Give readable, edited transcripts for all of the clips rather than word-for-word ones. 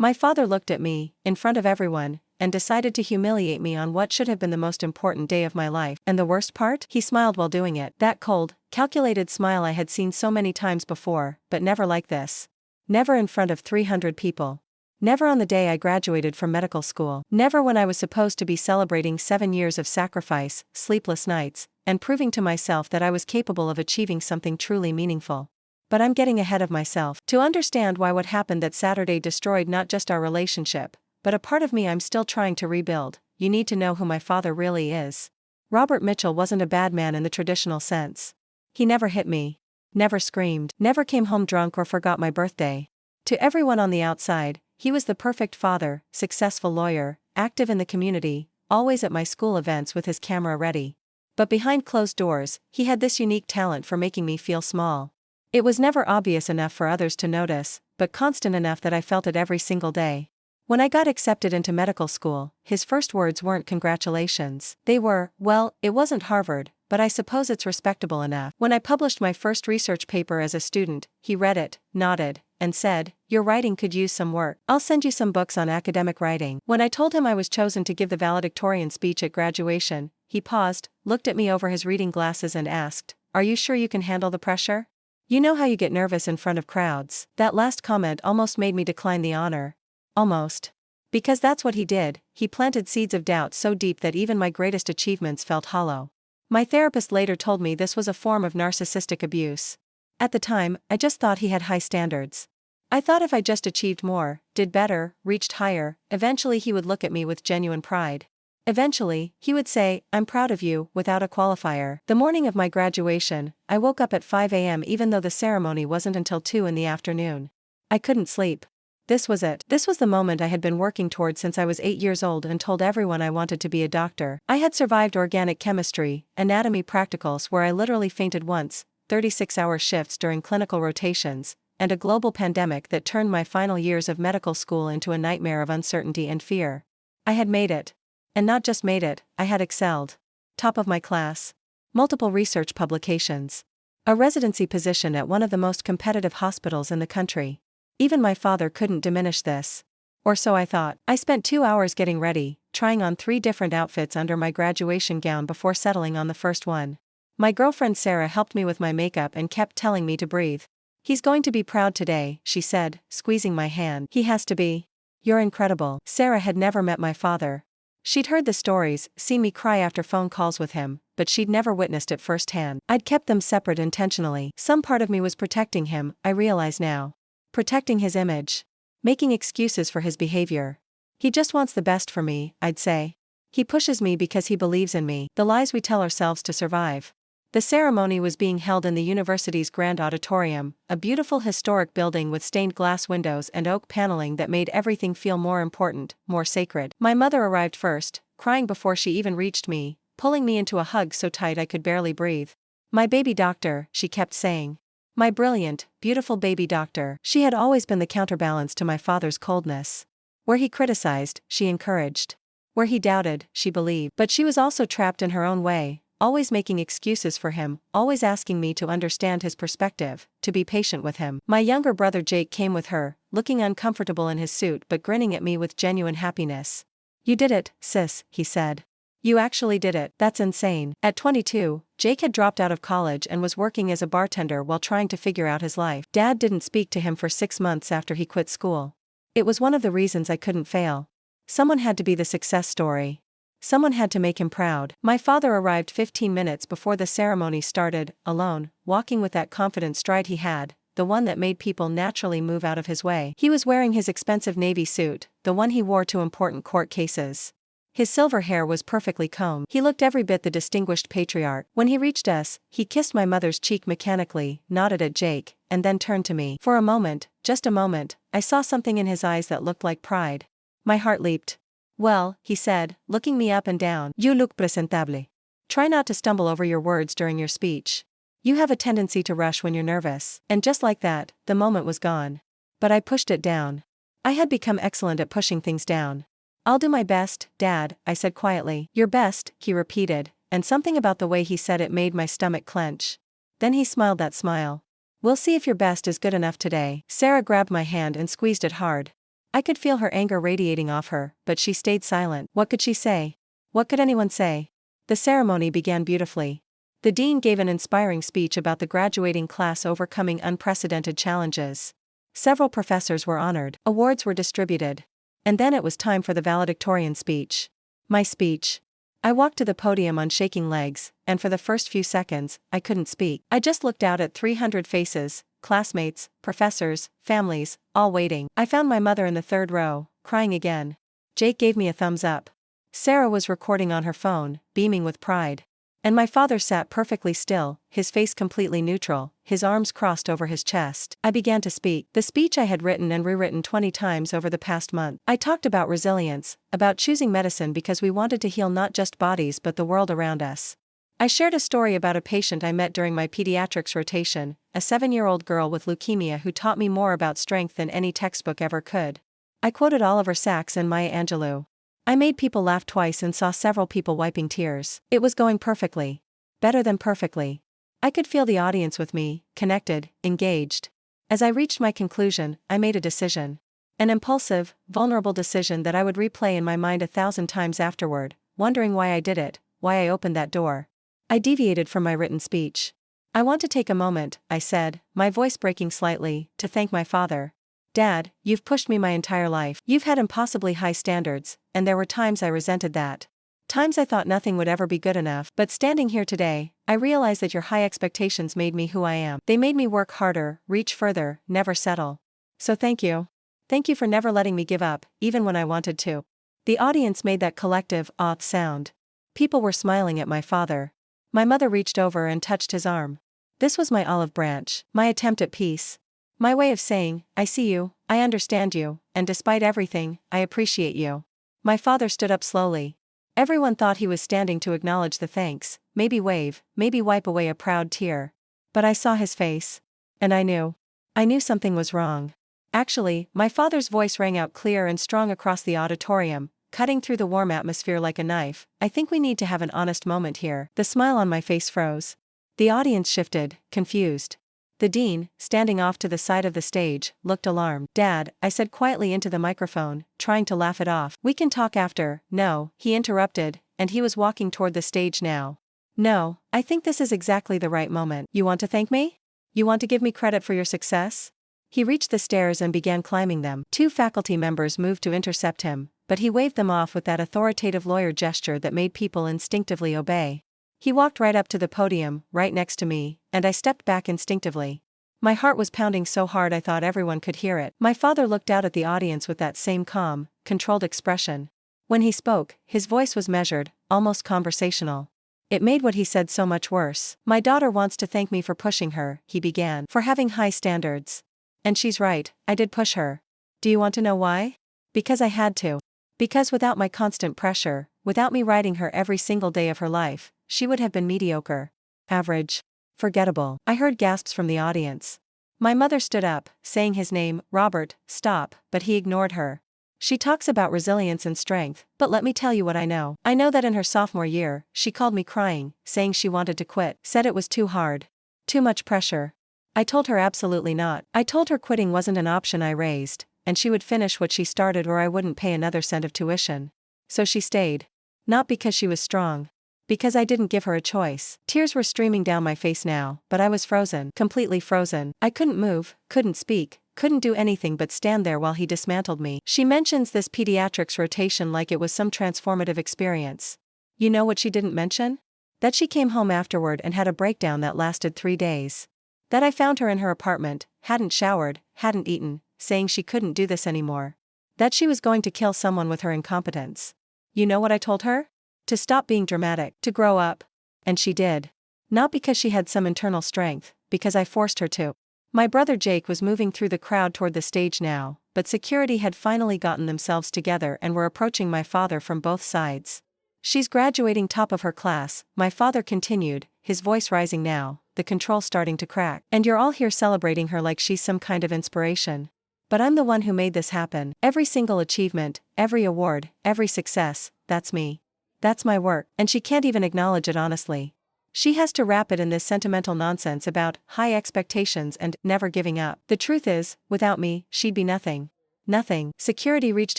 My father looked at me, in front of everyone, and decided to humiliate me on what should have been the most important day of my life. And the worst part? He smiled while doing it. That cold, calculated smile I had seen so many times before, but never like this. Never in front of 300 people. Never on the day I graduated from medical school. Never when I was supposed to be celebrating 7 years of sacrifice, sleepless nights, and proving to myself that I was capable of achieving something truly meaningful. But I'm getting ahead of myself. To understand why what happened that Saturday destroyed not just our relationship, but a part of me I'm still trying to rebuild, you need to know who my father really is. Robert Mitchell wasn't a bad man in the traditional sense. He never hit me. Never screamed. Never came home drunk or forgot my birthday. To everyone on the outside, he was the perfect father, successful lawyer, active in the community, always at my school events with his camera ready. But behind closed doors, he had this unique talent for making me feel small. It was never obvious enough for others to notice, but constant enough that I felt it every single day. When I got accepted into medical school, his first words weren't congratulations. They were, well, it wasn't Harvard, but I suppose it's respectable enough. When I published my first research paper as a student, he read it, nodded, and said, your writing could use some work. I'll send you some books on academic writing. When I told him I was chosen to give the valedictorian speech at graduation, he paused, looked at me over his reading glasses and asked, are you sure you can handle the pressure? You know how you get nervous in front of crowds. That last comment almost made me decline the honor. Almost. Because that's what he did, he planted seeds of doubt so deep that even my greatest achievements felt hollow. My therapist later told me this was a form of narcissistic abuse. At the time, I just thought he had high standards. I thought if I just achieved more, did better, reached higher, eventually he would look at me with genuine pride. Eventually, he would say, I'm proud of you, without a qualifier. The morning of my graduation, I woke up at 5 a.m. even though the ceremony wasn't until 2 in the afternoon. I couldn't sleep. This was it. This was the moment I had been working toward since I was 8 years old and told everyone I wanted to be a doctor. I had survived organic chemistry, anatomy practicals where I literally fainted once, 36-hour shifts during clinical rotations, and a global pandemic that turned my final years of medical school into a nightmare of uncertainty and fear. I had made it. And not just made it, I had excelled. Top of my class. Multiple research publications. A residency position at one of the most competitive hospitals in the country. Even my father couldn't diminish this. Or so I thought. I spent 2 hours getting ready, trying on 3 different outfits under my graduation gown before settling on the first one. My girlfriend Sarah helped me with my makeup and kept telling me to breathe. He's going to be proud today, she said, squeezing my hand. He has to be. You're incredible. Sarah had never met my father. She'd heard the stories, seen me cry after phone calls with him, but she'd never witnessed it firsthand. I'd kept them separate intentionally. Some part of me was protecting him, I realize now. Protecting his image. Making excuses for his behavior. He just wants the best for me, I'd say. He pushes me because he believes in me, the lies we tell ourselves to survive. The ceremony was being held in the university's grand auditorium, a beautiful historic building with stained glass windows and oak paneling that made everything feel more important, more sacred. My mother arrived first, crying before she even reached me, pulling me into a hug so tight I could barely breathe. My baby doctor, she kept saying. My brilliant, beautiful baby doctor. She had always been the counterbalance to my father's coldness. Where he criticized, she encouraged. Where he doubted, she believed. But she was also trapped in her own way. Always making excuses for him, always asking me to understand his perspective, to be patient with him. My younger brother Jake came with her, looking uncomfortable in his suit but grinning at me with genuine happiness. You did it, sis, he said. You actually did it. That's insane. At 22, Jake had dropped out of college and was working as a bartender while trying to figure out his life. Dad didn't speak to him for 6 months after he quit school. It was one of the reasons I couldn't fail. Someone had to be the success story. Someone had to make him proud. My father arrived 15 minutes before the ceremony started, alone, walking with that confident stride he had, the one that made people naturally move out of his way. He was wearing his expensive navy suit, the one he wore to important court cases. His silver hair was perfectly combed. He looked every bit the distinguished patriarch. When he reached us, he kissed my mother's cheek mechanically, nodded at Jake, and then turned to me. For a moment, just a moment, I saw something in his eyes that looked like pride. My heart leaped. Well, he said, looking me up and down, you look presentable. Try not to stumble over your words during your speech. You have a tendency to rush when you're nervous. And just like that, the moment was gone. But I pushed it down. I had become excellent at pushing things down. I'll do my best, Dad, I said quietly. Your best, he repeated, and something about the way he said it made my stomach clench. Then he smiled that smile. We'll see if your best is good enough today. Sarah grabbed my hand and squeezed it hard. I could feel her anger radiating off her, but she stayed silent. What could she say? What could anyone say? The ceremony began beautifully. The dean gave an inspiring speech about the graduating class overcoming unprecedented challenges. Several professors were honored, awards were distributed. And then it was time for the valedictorian speech. My speech. I walked to the podium on shaking legs, and for the first few seconds, I couldn't speak. I just looked out at 300 faces, classmates, professors, families, all waiting. I found my mother in the third row, crying again. Jake gave me a thumbs up. Sarah was recording on her phone, beaming with pride. And my father sat perfectly still, his face completely neutral, his arms crossed over his chest. I began to speak, the speech I had written and rewritten 20 times over the past month. I talked about resilience, about choosing medicine because we wanted to heal not just bodies but the world around us. I shared a story about a patient I met during my pediatrics rotation, a 7-year-old girl with leukemia who taught me more about strength than any textbook ever could. I quoted Oliver Sacks and Maya Angelou. I made people laugh twice and saw several people wiping tears. It was going perfectly. Better than perfectly. I could feel the audience with me, connected, engaged. As I reached my conclusion, I made a decision. An impulsive, vulnerable decision that I would replay in my mind 1,000 times afterward, wondering why I did it, why I opened that door. I deviated from my written speech. I want to take a moment, I said, my voice breaking slightly, to thank my father. Dad, you've pushed me my entire life. You've had impossibly high standards, and there were times I resented that. Times I thought nothing would ever be good enough. But standing here today, I realize that your high expectations made me who I am. They made me work harder, reach further, never settle. So thank you. Thank you for never letting me give up, even when I wanted to. The audience made that collective, sound. People were smiling at my father. My mother reached over and touched his arm. This was my olive branch, my attempt at peace. My way of saying, I see you, I understand you, and despite everything, I appreciate you. My father stood up slowly. Everyone thought he was standing to acknowledge the thanks, maybe wave, maybe wipe away a proud tear. But I saw his face. And I knew. I knew something was wrong. Actually, my father's voice rang out clear and strong across the auditorium, cutting through the warm atmosphere like a knife. I think we need to have an honest moment here. The smile on my face froze. The audience shifted, confused. The dean, standing off to the side of the stage, looked alarmed. Dad, I said quietly into the microphone, trying to laugh it off. We can talk after. No, he interrupted, and he was walking toward the stage now. No, I think this is exactly the right moment. You want to thank me? You want to give me credit for your success? He reached the stairs and began climbing them. 2 faculty members moved to intercept him, but he waved them off with that authoritative lawyer gesture that made people instinctively obey. He walked right up to the podium, right next to me, and I stepped back instinctively. My heart was pounding so hard I thought everyone could hear it. My father looked out at the audience with that same calm, controlled expression. When he spoke, his voice was measured, almost conversational. It made what he said so much worse. My daughter wants to thank me for pushing her, he began, for having high standards. And she's right, I did push her. Do you want to know why? Because I had to. Because without my constant pressure, without me riding her every single day of her life, she would have been mediocre. Average. Forgettable. I heard gasps from the audience. My mother stood up, saying his name, Robert, stop, but he ignored her. She talks about resilience and strength, but let me tell you what I know. I know that in her sophomore year, she called me crying, saying she wanted to quit, said it was too hard. Too much pressure. I told her absolutely not. I told her quitting wasn't an option I raised, and she would finish what she started or I wouldn't pay another cent of tuition. So she stayed. Not because she was strong. Because I didn't give her a choice. Tears were streaming down my face now, but I was frozen, completely frozen. I couldn't move, couldn't speak, couldn't do anything but stand there while he dismantled me. She mentions this pediatrics rotation like it was some transformative experience. You know what she didn't mention? That she came home afterward and had a breakdown that lasted 3 days. That I found her in her apartment, hadn't showered, hadn't eaten, saying she couldn't do this anymore. That she was going to kill someone with her incompetence. You know what I told her? To stop being dramatic, to grow up. And she did. Not because she had some internal strength, because I forced her to. My brother Jake was moving through the crowd toward the stage now, but security had finally gotten themselves together and were approaching my father from both sides. She's graduating top of her class, my father continued, his voice rising now, the control starting to crack. And you're all here celebrating her like she's some kind of inspiration. But I'm the one who made this happen. Every single achievement, every award, every success, that's me. That's my work, and she can't even acknowledge it honestly. She has to wrap it in this sentimental nonsense about high expectations and never giving up. The truth is, without me, she'd be nothing. Nothing. Security reached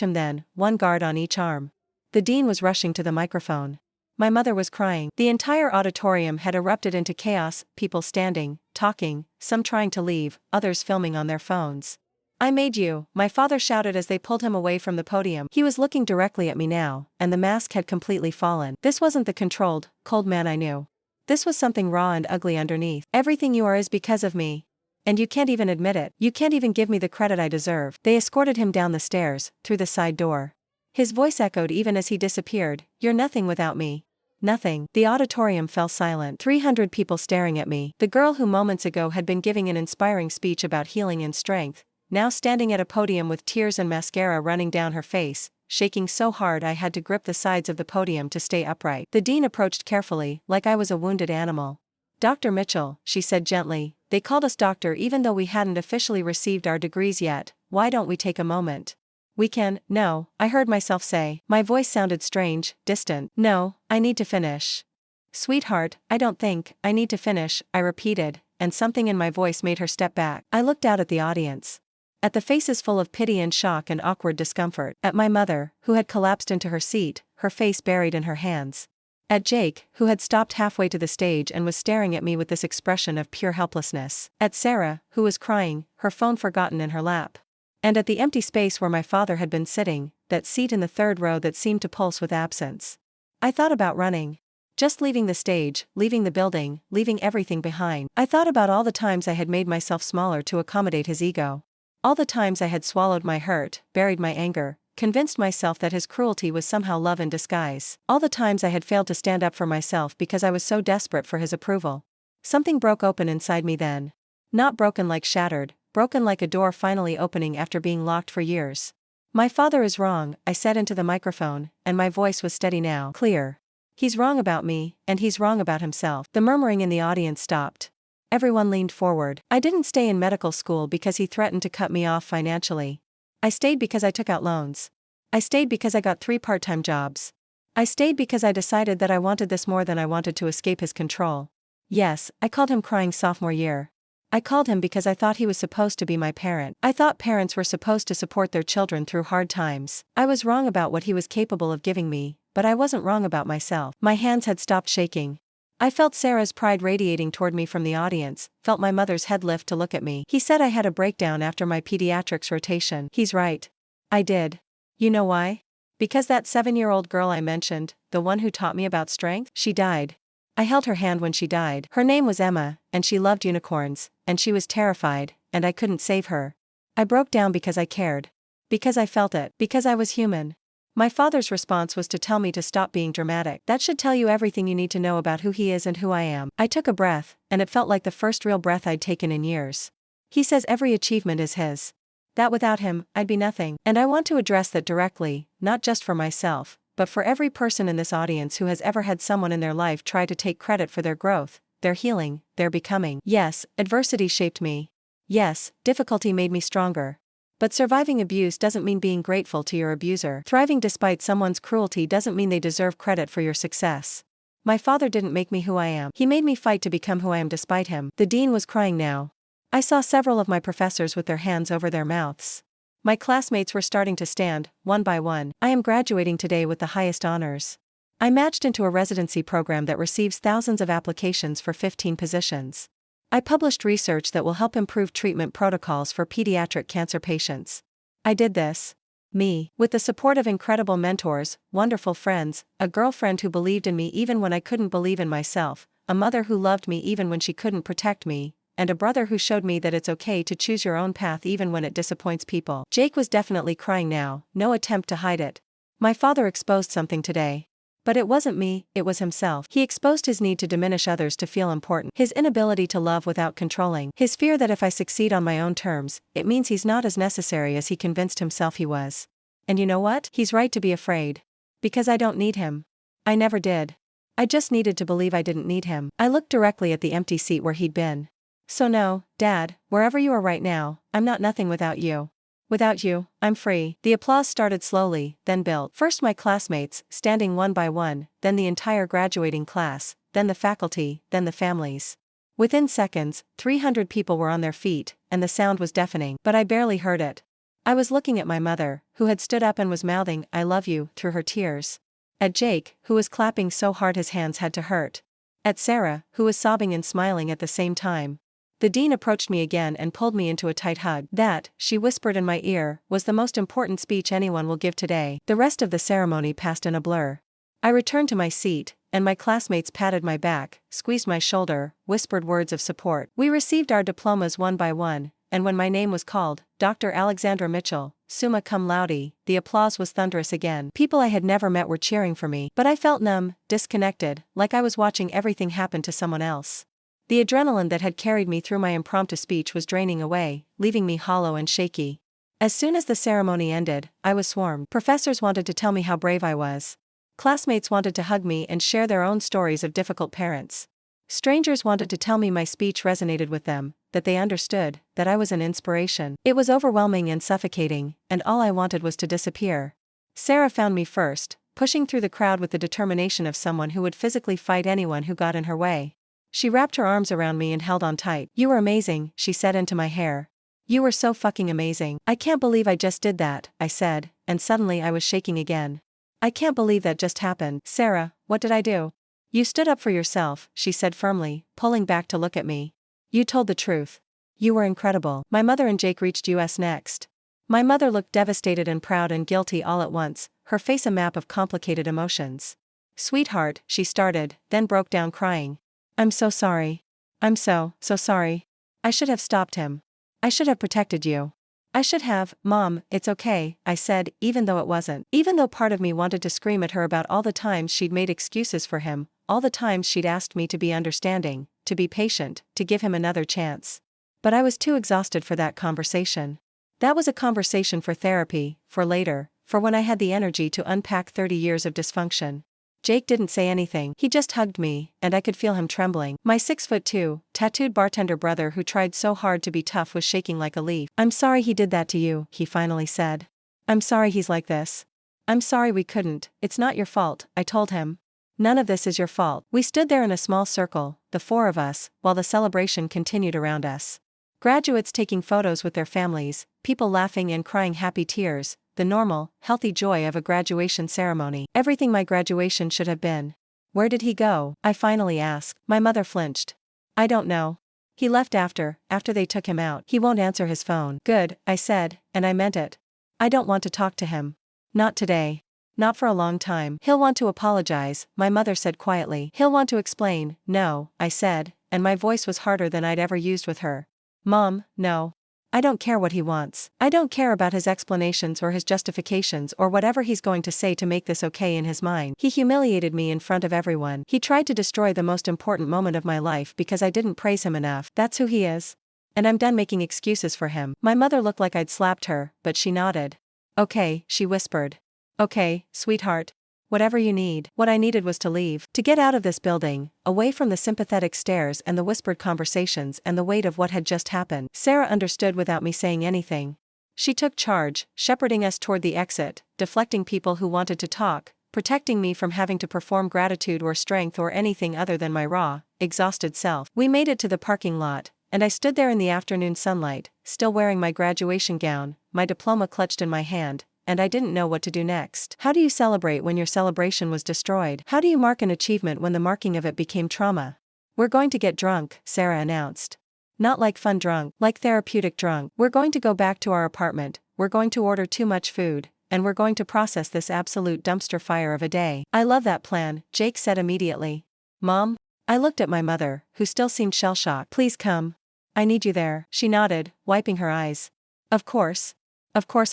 him then, one guard on each arm. The dean was rushing to the microphone. My mother was crying. The entire auditorium had erupted into chaos, people standing, talking, some trying to leave, others filming on their phones. "I made you," my father shouted as they pulled him away from the podium. He was looking directly at me now, and the mask had completely fallen. This wasn't the controlled, cold man I knew. This was something raw and ugly underneath. "Everything you are is because of me. And you can't even admit it. You can't even give me the credit I deserve." They escorted him down the stairs, through the side door. His voice echoed even as he disappeared, "You're nothing without me." Nothing. The auditorium fell silent. 300 people staring at me. The girl who moments ago had been giving an inspiring speech about healing and strength, now standing at a podium with tears and mascara running down her face, shaking so hard I had to grip the sides of the podium to stay upright. The dean approached carefully, like I was a wounded animal. "Dr. Mitchell," she said gently, "they called us doctor even though we hadn't officially received our degrees yet. Why don't we take a moment? We can." "No," I heard myself say. My voice sounded strange, distant. "No, I need to finish." "Sweetheart, I don't think I need to finish," I repeated, and something in my voice made her step back. I looked out at the audience. At the faces full of pity and shock and awkward discomfort. At my mother, who had collapsed into her seat, her face buried in her hands. At Jake, who had stopped halfway to the stage and was staring at me with this expression of pure helplessness. At Sarah, who was crying, her phone forgotten in her lap. And at the empty space where my father had been sitting, that seat in the third row that seemed to pulse with absence. I thought about running. Just leaving the stage, leaving the building, leaving everything behind. I thought about all the times I had made myself smaller to accommodate his ego. All the times I had swallowed my hurt, buried my anger, convinced myself that his cruelty was somehow love in disguise. All the times I had failed to stand up for myself because I was so desperate for his approval. Something broke open inside me then. Not broken like shattered, broken like a door finally opening after being locked for years. "My father is wrong," I said into the microphone, and my voice was steady now, clear. "He's wrong about me, and he's wrong about himself." The murmuring in the audience stopped. Everyone leaned forward. I didn't stay in medical school because he threatened to cut me off financially. I stayed because I took out loans. I stayed because I got 3 part-time jobs. I stayed because I decided that I wanted this more than I wanted to escape his control. Yes, I called him crying sophomore year. I called him because I thought he was supposed to be my parent. I thought parents were supposed to support their children through hard times. I was wrong about what he was capable of giving me, but I wasn't wrong about myself. My hands had stopped shaking. I felt Sarah's pride radiating toward me from the audience, felt my mother's head lift to look at me. "He said I had a breakdown after my pediatrics rotation." He's right. I did. You know why? Because that 7-year-old girl I mentioned, the one who taught me about strength, she died. I held her hand when she died. Her name was Emma, and she loved unicorns, and she was terrified, and I couldn't save her. I broke down because I cared. Because I felt it. Because I was human. My father's response was to tell me to stop being dramatic. That should tell you everything you need to know about who he is and who I am. I took a breath, and it felt like the first real breath I'd taken in years. He says every achievement is his. That without him, I'd be nothing. And I want to address that directly, not just for myself, but for every person in this audience who has ever had someone in their life try to take credit for their growth, their healing, their becoming. Yes, adversity shaped me. Yes, difficulty made me stronger. But surviving abuse doesn't mean being grateful to your abuser. Thriving despite someone's cruelty doesn't mean they deserve credit for your success. My father didn't make me who I am. He made me fight to become who I am despite him. The dean was crying now. I saw several of my professors with their hands over their mouths. My classmates were starting to stand, one by one. I am graduating today with the highest honors. I matched into a residency program that receives thousands of applications for 15 positions. I published research that will help improve treatment protocols for pediatric cancer patients. I did this. Me. With the support of incredible mentors, wonderful friends, a girlfriend who believed in me even when I couldn't believe in myself, a mother who loved me even when she couldn't protect me, and a brother who showed me that it's okay to choose your own path even when it disappoints people. Jake was definitely crying now, no attempt to hide it. My father exposed something today. But it wasn't me, it was himself. He exposed his need to diminish others to feel important. His inability to love without controlling. His fear that if I succeed on my own terms, it means he's not as necessary as he convinced himself he was. And you know what? He's right to be afraid. Because I don't need him. I never did. I just needed to believe I didn't need him. I looked directly at the empty seat where he'd been. So no, Dad, wherever you are right now, I'm not nothing without you. Without you, I'm free. The applause started slowly, then built. First my classmates, standing one by one, then the entire graduating class, then the faculty, then the families. Within seconds, 300 people were on their feet, and the sound was deafening. But I barely heard it. I was looking at my mother, who had stood up and was mouthing, "I love you," through her tears. At Jake, who was clapping so hard his hands had to hurt. At Sarah, who was sobbing and smiling at the same time. The dean approached me again and pulled me into a tight hug. "That," she whispered in my ear, "was the most important speech anyone will give today." The rest of the ceremony passed in a blur. I returned to my seat, and my classmates patted my back, squeezed my shoulder, whispered words of support. We received our diplomas one by one, and when my name was called, Dr. Alexandra Mitchell, summa cum laude, the applause was thunderous again. People I had never met were cheering for me, but I felt numb, disconnected, like I was watching everything happen to someone else. The adrenaline that had carried me through my impromptu speech was draining away, leaving me hollow and shaky. As soon as the ceremony ended, I was swarmed. Professors wanted to tell me how brave I was. Classmates wanted to hug me and share their own stories of difficult parents. Strangers wanted to tell me my speech resonated with them, that they understood, that I was an inspiration. It was overwhelming and suffocating, and all I wanted was to disappear. Sarah found me first, pushing through the crowd with the determination of someone who would physically fight anyone who got in her way. She wrapped her arms around me and held on tight. "You were amazing," she said into my hair. "You were so fucking amazing." "I can't believe I just did that," I said, and suddenly I was shaking again. "I can't believe that just happened." "Sarah, what did I do?" "You stood up for yourself," she said firmly, pulling back to look at me. "You told the truth. You were incredible." My mother and Jake reached us next. My mother looked devastated and proud and guilty all at once, her face a map of complicated emotions. "Sweetheart," she started, then broke down crying. "I'm so sorry. I'm so sorry. I should have stopped him. I should have protected you. I should have." "Mom, it's okay," I said, even though it wasn't. Even though part of me wanted to scream at her about all the times she'd made excuses for him, all the times she'd asked me to be understanding, to be patient, to give him another chance. But I was too exhausted for that conversation. That was a conversation for therapy, for later, for when I had the energy to unpack 30 years of dysfunction. Jake didn't say anything. He just hugged me, and I could feel him trembling. My 6'2", tattooed bartender brother who tried so hard to be tough was shaking like a leaf. "I'm sorry he did that to you," he finally said. "I'm sorry he's like this. I'm sorry we couldn't. It's not your fault," I told him. "None of this is your fault." We stood there in a small circle, the four of us, while the celebration continued around us. Graduates taking photos with their families, people laughing and crying happy tears, the normal, healthy joy of a graduation ceremony. Everything my graduation should have been. "Where did he go?" I finally asked. My mother flinched. "I don't know. He left after they took him out. He won't answer his phone." "Good," I said, and I meant it. "I don't want to talk to him. Not today. Not for a long time." "He'll want to apologize," my mother said quietly. "He'll want to explain." "No," I said, and my voice was harder than I'd ever used with her. "Mom, no. I don't care what he wants. I don't care about his explanations or his justifications or whatever he's going to say to make this okay in his mind. He humiliated me in front of everyone. He tried to destroy the most important moment of my life because I didn't praise him enough. That's who he is. And I'm done making excuses for him." My mother looked like I'd slapped her, but she nodded. "Okay," she whispered. "Okay, sweetheart. Whatever you need." What I needed was to leave. To get out of this building, away from the sympathetic stares and the whispered conversations and the weight of what had just happened. Sarah understood without me saying anything. She took charge, shepherding us toward the exit, deflecting people who wanted to talk, protecting me from having to perform gratitude or strength or anything other than my raw, exhausted self. We made it to the parking lot, and I stood there in the afternoon sunlight, still wearing my graduation gown, my diploma clutched in my hand, and I didn't know what to do next. How do you celebrate when your celebration was destroyed? How do you mark an achievement when the marking of it became trauma? "We're going to get drunk," Sarah announced. "Not like fun drunk, like therapeutic drunk. We're going to go back to our apartment, we're going to order too much food, and we're going to process this absolute dumpster fire of a day." "I love that plan," Jake said immediately. "Mom?" I looked at my mother, who still seemed shell-shocked. "Please come. I need you there." She nodded, wiping her eyes. Of course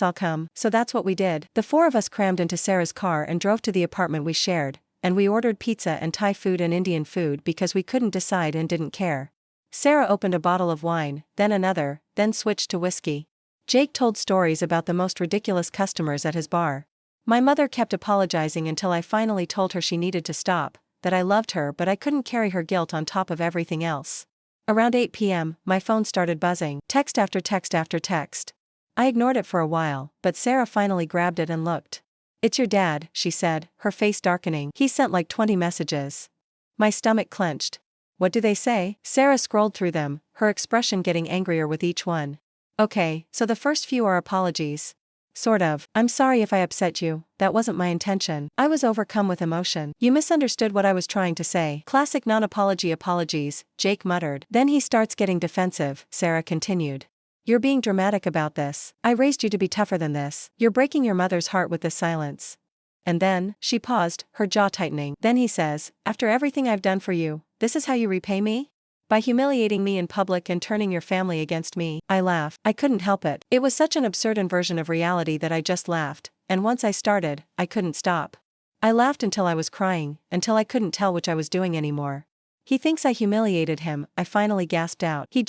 I'll come." So that's what we did. The four of us crammed into Sarah's car and drove to the apartment we shared, and we ordered pizza and Thai food and Indian food because we couldn't decide and didn't care. Sarah opened a bottle of wine, then another, then switched to whiskey. Jake told stories about the most ridiculous customers at his bar. My mother kept apologizing until I finally told her she needed to stop, that I loved her but I couldn't carry her guilt on top of everything else. Around 8 p.m., my phone started buzzing, text after text after text. I ignored it for a while, but Sarah finally grabbed it and looked. "It's your dad," she said, her face darkening. "He sent like 20 messages." My stomach clenched. "What do they say?" Sarah scrolled through them, her expression getting angrier with each one. Okay, so the first few are apologies. Sort of. I'm sorry if I upset you, that wasn't my intention. I was overcome with emotion. You misunderstood what I was trying to say. Classic non-apology apologies, Jake muttered. Then he starts getting defensive, Sarah continued. You're being dramatic about this. I raised you to be tougher than this. You're breaking your mother's heart with this silence. And then, she paused, her jaw tightening. Then he says, after everything I've done for you, this is how you repay me? By humiliating me in public and turning your family against me. I laughed. I couldn't help it. It was such an absurd inversion of reality that I just laughed, and once I started, I couldn't stop. I laughed until I was crying, until I couldn't tell which I was doing anymore. He thinks I humiliated him, I finally gasped out. He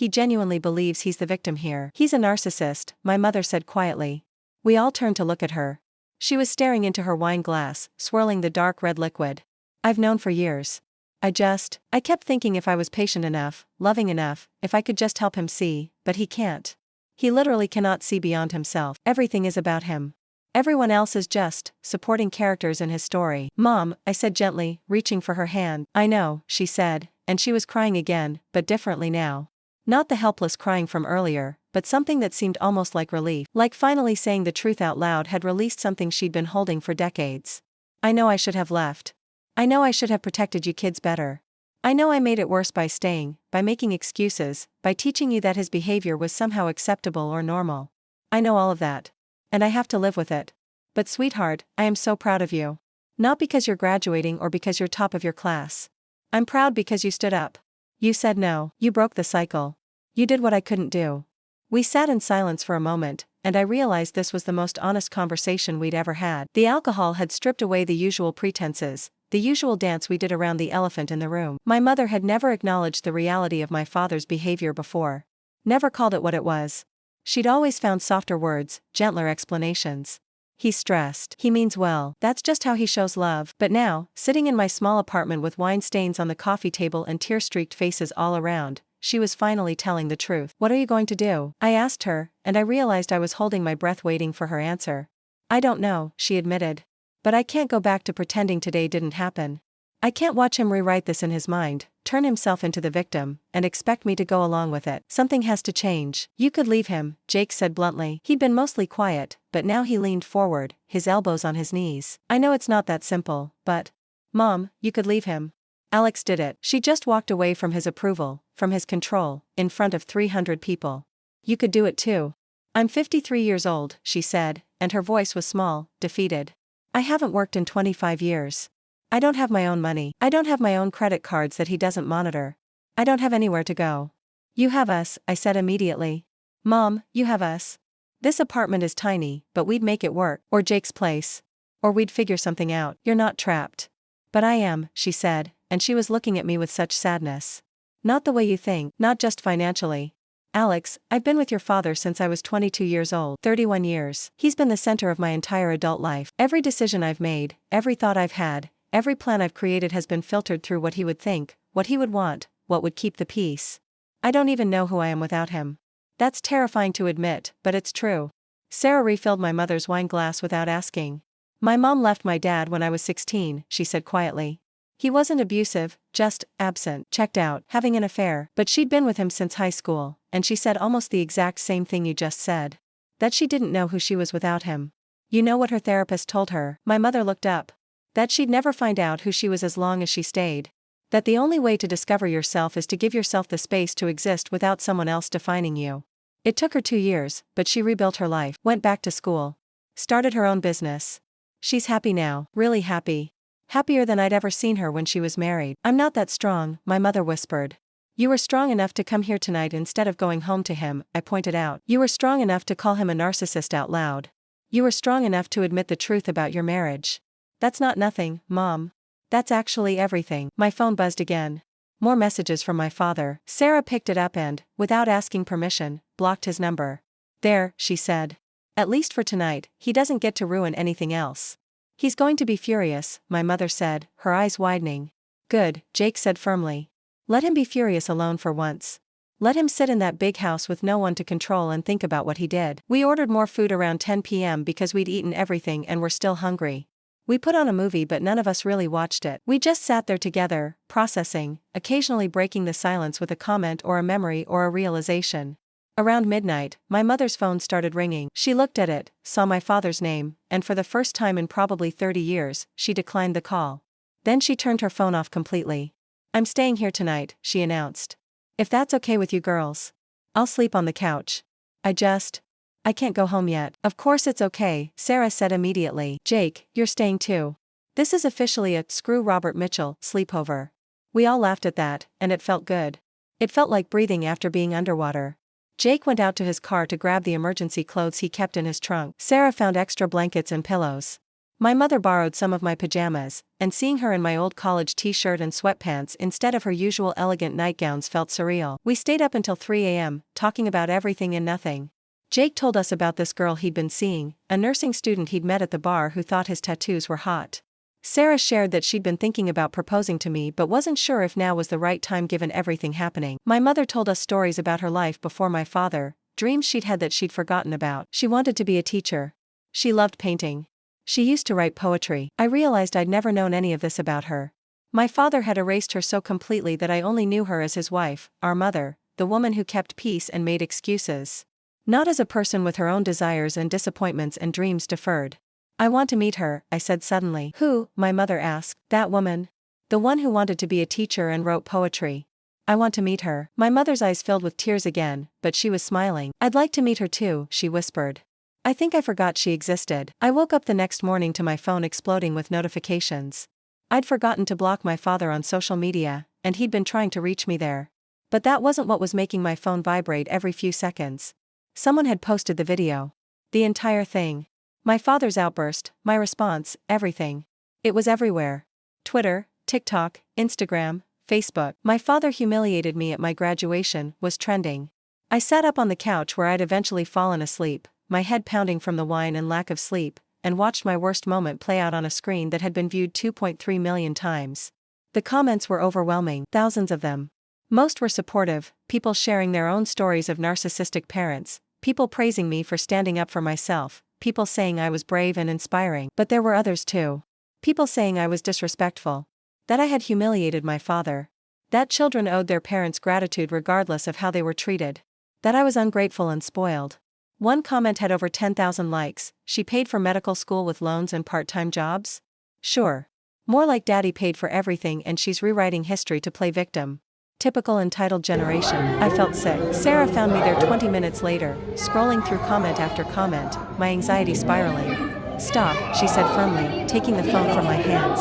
genuinely believes he's the victim here. He's a narcissist, my mother said quietly. We all turned to look at her. She was staring into her wine glass, swirling the dark red liquid. I've known for years. I kept thinking if I was patient enough, loving enough, if I could just help him see, but he can't. He literally cannot see beyond himself. Everything is about him. Everyone else is just supporting characters in his story. Mom, I said gently, reaching for her hand. I know, she said, and she was crying again, but differently now. Not the helpless crying from earlier, but something that seemed almost like relief, like finally saying the truth out loud had released something she'd been holding for decades. I know I should have left. I know I should have protected you kids better. I know I made it worse by staying, by making excuses, by teaching you that his behavior was somehow acceptable or normal. I know all of that. And I have to live with it. But sweetheart, I am so proud of you. Not because you're graduating or because you're top of your class. I'm proud because you stood up. You said no, you broke the cycle. You did what I couldn't do. We sat in silence for a moment, and I realized this was the most honest conversation we'd ever had. The alcohol had stripped away the usual pretenses, the usual dance we did around the elephant in the room. My mother had never acknowledged the reality of my father's behavior before. Never called it what it was. She'd always found softer words, gentler explanations. He's stressed. He means well. That's just how he shows love. But now, sitting in my small apartment with wine stains on the coffee table and tear-streaked faces all around, she was finally telling the truth. What are you going to do? I asked her, and I realized I was holding my breath waiting for her answer. I don't know, she admitted. But I can't go back to pretending today didn't happen. I can't watch him rewrite this in his mind, turn himself into the victim, and expect me to go along with it. Something has to change. You could leave him, Jake said bluntly. He'd been mostly quiet, but now he leaned forward, his elbows on his knees. I know it's not that simple, but... Mom, you could leave him. Alex did it. She just walked away from his approval, from his control, in front of 300 people. You could do it too. I'm 53 years old, she said, and her voice was small, defeated. I haven't worked in 25 years. I don't have my own money. I don't have my own credit cards that he doesn't monitor. I don't have anywhere to go. You have us, I said immediately. Mom, you have us. This apartment is tiny, but we'd make it work. Or Jake's place. Or we'd figure something out. You're not trapped. But I am, she said, and she was looking at me with such sadness. Not the way you think, not just financially. Alex, I've been with your father since I was 22 years old, 31 years. He's been the center of my entire adult life. Every decision I've made, every thought I've had, every plan I've created has been filtered through what he would think, what he would want, what would keep the peace. I don't even know who I am without him. That's terrifying to admit, but it's true. Sarah refilled my mother's wine glass without asking. My mom left my dad when I was 16, she said quietly. He wasn't abusive, just absent, checked out, having an affair, but she'd been with him since high school, and she said almost the exact same thing you just said. That she didn't know who she was without him. You know what her therapist told her? My mother looked up. That she'd never find out who she was as long as she stayed. That the only way to discover yourself is to give yourself the space to exist without someone else defining you. It took her 2 years, but she rebuilt her life, went back to school, started her own business. She's happy now, really happy. Happier than I'd ever seen her when she was married. I'm not that strong, my mother whispered. You were strong enough to come here tonight instead of going home to him, I pointed out. You were strong enough to call him a narcissist out loud. You were strong enough to admit the truth about your marriage. That's not nothing, Mom. That's actually everything. My phone buzzed again. More messages from my father. Sarah picked it up and, without asking permission, blocked his number. There, she said. At least for tonight, he doesn't get to ruin anything else. He's going to be furious, my mother said, her eyes widening. Good, Jake said firmly. Let him be furious alone for once. Let him sit in that big house with no one to control and think about what he did. We ordered more food around 10 p.m. because we'd eaten everything and were still hungry. We put on a movie but none of us really watched it. We just sat there together, processing, occasionally breaking the silence with a comment or a memory or a realization. Around midnight, my mother's phone started ringing. She looked at it, saw my father's name, and for the first time in probably 30 years, she declined the call. Then she turned her phone off completely. "I'm staying here tonight," she announced. "If that's okay with you girls. I'll sleep on the couch. I can't go home yet." "Of course it's okay," Sarah said immediately. "Jake, you're staying too. This is officially a screw Robert Mitchell sleepover." We all laughed at that, and it felt good. It felt like breathing after being underwater. Jake went out to his car to grab the emergency clothes he kept in his trunk. Sarah found extra blankets and pillows. My mother borrowed some of my pajamas, and seeing her in my old college t-shirt and sweatpants instead of her usual elegant nightgowns felt surreal. We stayed up until 3 a.m., talking about everything and nothing. Jake told us about this girl he'd been seeing, a nursing student he'd met at the bar who thought his tattoos were hot. Sarah shared that she'd been thinking about proposing to me but wasn't sure if now was the right time given everything happening. My mother told us stories about her life before my father, dreams she'd had that she'd forgotten about. She wanted to be a teacher. She loved painting. She used to write poetry. I realized I'd never known any of this about her. My father had erased her so completely that I only knew her as his wife, our mother, the woman who kept peace and made excuses. Not as a person with her own desires and disappointments and dreams deferred. "I want to meet her," I said suddenly. "Who?" my mother asked. "That woman. The one who wanted to be a teacher and wrote poetry. I want to meet her." My mother's eyes filled with tears again, but she was smiling. "I'd like to meet her too," she whispered. I think I forgot she existed. I woke up the next morning to my phone exploding with notifications. I'd forgotten to block my father on social media, and he'd been trying to reach me there. But that wasn't what was making my phone vibrate every few seconds. Someone had posted the video. The entire thing. My father's outburst, my response, everything. It was everywhere. Twitter, TikTok, Instagram, Facebook. "My father humiliated me at my graduation" was trending. I sat up on the couch where I'd eventually fallen asleep, my head pounding from the wine and lack of sleep, and watched my worst moment play out on a screen that had been viewed 2.3 million times. The comments were overwhelming, thousands of them. Most were supportive, people sharing their own stories of narcissistic parents, people praising me for standing up for myself, people saying I was brave and inspiring. But there were others too. People saying I was disrespectful. That I had humiliated my father. That children owed their parents gratitude regardless of how they were treated. That I was ungrateful and spoiled. One comment had over 10,000 likes. "She paid for medical school with loans and part-time jobs?" Sure. More like daddy paid for everything and she's rewriting history to play victim. Typical entitled generation. I felt sick. Sarah found me there 20 minutes later, scrolling through comment after comment, my anxiety spiraling. "Stop," she said firmly, taking the phone from my hands.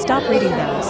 "Stop reading those.